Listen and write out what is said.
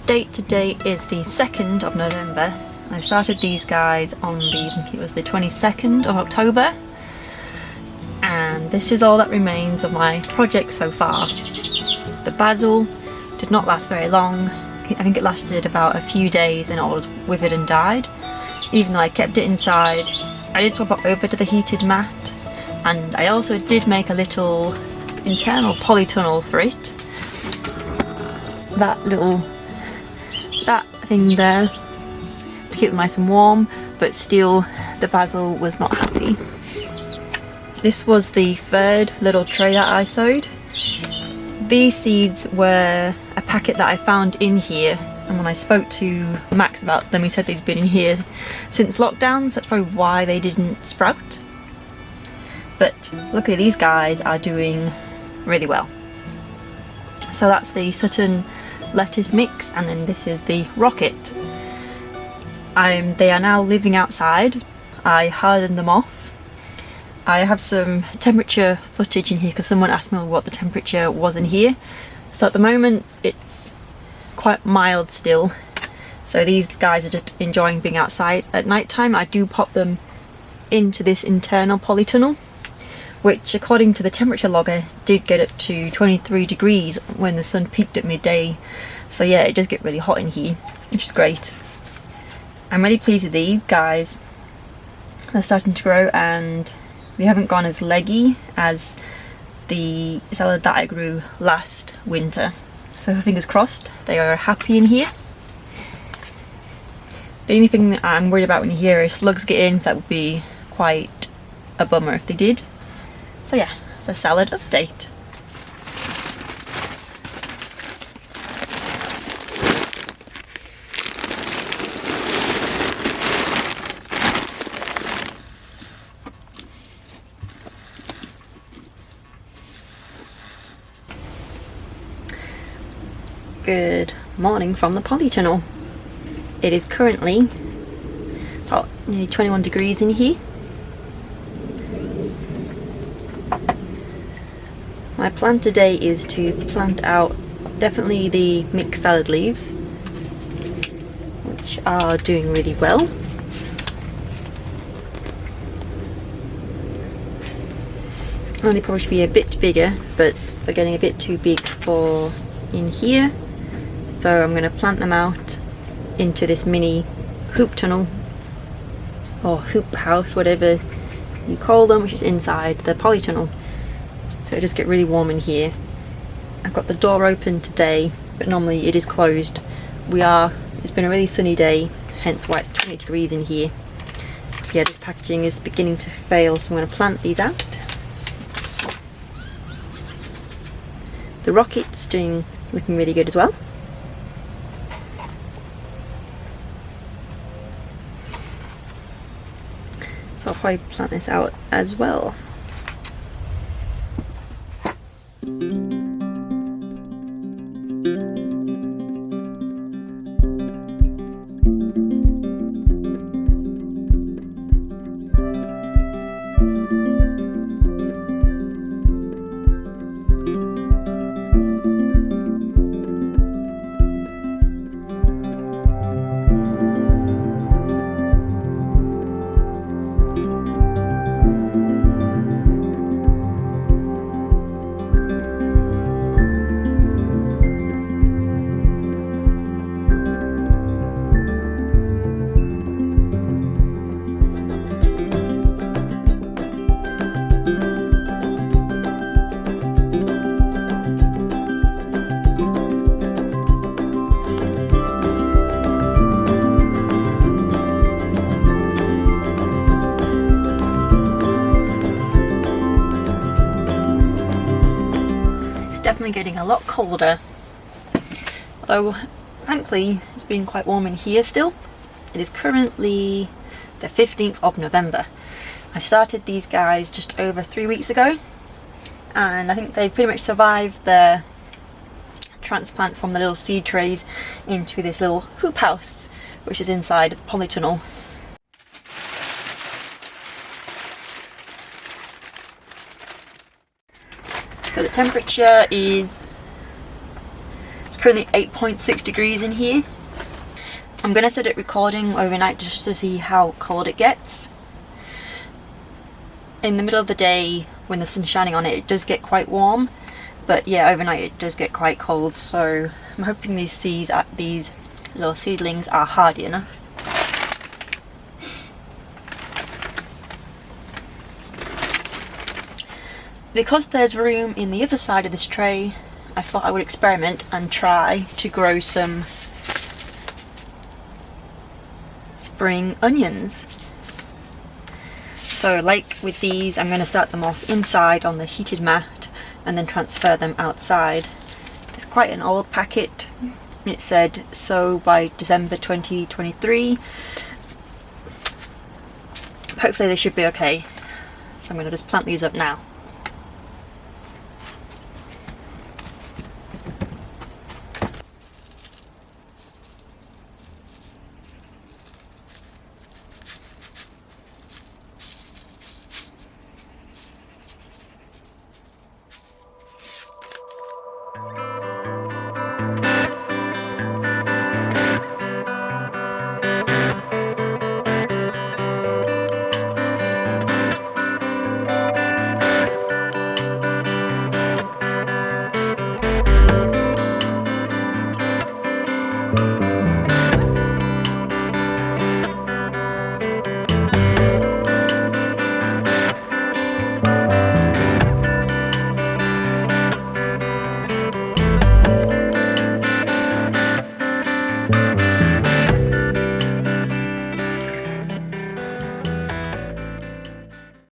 Date today is the 2nd of November. I started these guys on I think it was the 22nd of October, and this is all that remains of my project so far. The basil did not last very long. I think it lasted about a few days and it all withered and died. Even though I kept it inside, I did swap it over to the heated mat, and I also did make a little internal polytunnel for it. That thing there to keep it nice and warm, but still the basil was not happy. This was the third little tray that I sowed. These seeds were a packet that I found in here, and when I spoke to Max about them, he said they'd been in here since lockdown, so that's probably why they didn't sprout. But luckily these guys are doing really well. So that's the Sutton lettuce mix, and then this is the rocket. They are now living outside. I hardened them off. I have some temperature footage in here because someone asked me what the temperature was in here. So at the moment it's quite mild still, so these guys are just enjoying being outside. At night time I do pop them into this internal polytunnel, which according to the temperature logger did get up to 23 degrees when the sun peaked at midday. So yeah, it does get really hot in here, which is great. I'm really pleased with these guys. They're starting to grow and they haven't gone as leggy as the salad that I grew last winter. So fingers crossed they are happy in here. The only thing that I'm worried about when you hear is slugs get in, so that would be quite a bummer if they did. So yeah, it's a salad update. Good morning from the polytunnel. It is currently about nearly 21 degrees in here. My plan today is to plant out definitely the mixed salad leaves, which are doing really well. They probably should be a bit bigger, but they're getting a bit too big for in here. So I'm going to plant them out into this mini hoop tunnel, or hoop house, whatever you call them, which is inside the polytunnel. So it just get really warm in here. I've got the door open today, but normally it is closed. It's been a really sunny day, hence why it's 20 degrees in here. Yeah, this packaging is beginning to fail, so I'm going to plant these out. The rocket's looking really good as well. So I'll probably plant this out as well. definitely getting a lot colder. Although, thankfully, it's been quite warm in here still. It is currently the 15th of November. I started these guys just over 3 weeks ago, and I think they've pretty much survived their transplant from the little seed trays into this little hoop house, which is inside the polytunnel. So the temperature is, it's currently 8.6 degrees in here. I'm going to set it recording overnight just to see how cold it gets. In the middle of the day, when the sun's shining on it, it does get quite warm, but yeah, overnight it does get quite cold, so I'm hoping these little seedlings are hardy enough. Because there's room in the other side of this tray, I thought I would experiment and try to grow some spring onions. So like with these, I'm going to start them off inside on the heated mat and then transfer them outside. It's quite an old packet. It said sow by December 2023. Hopefully they should be okay. So I'm going to just plant these up now.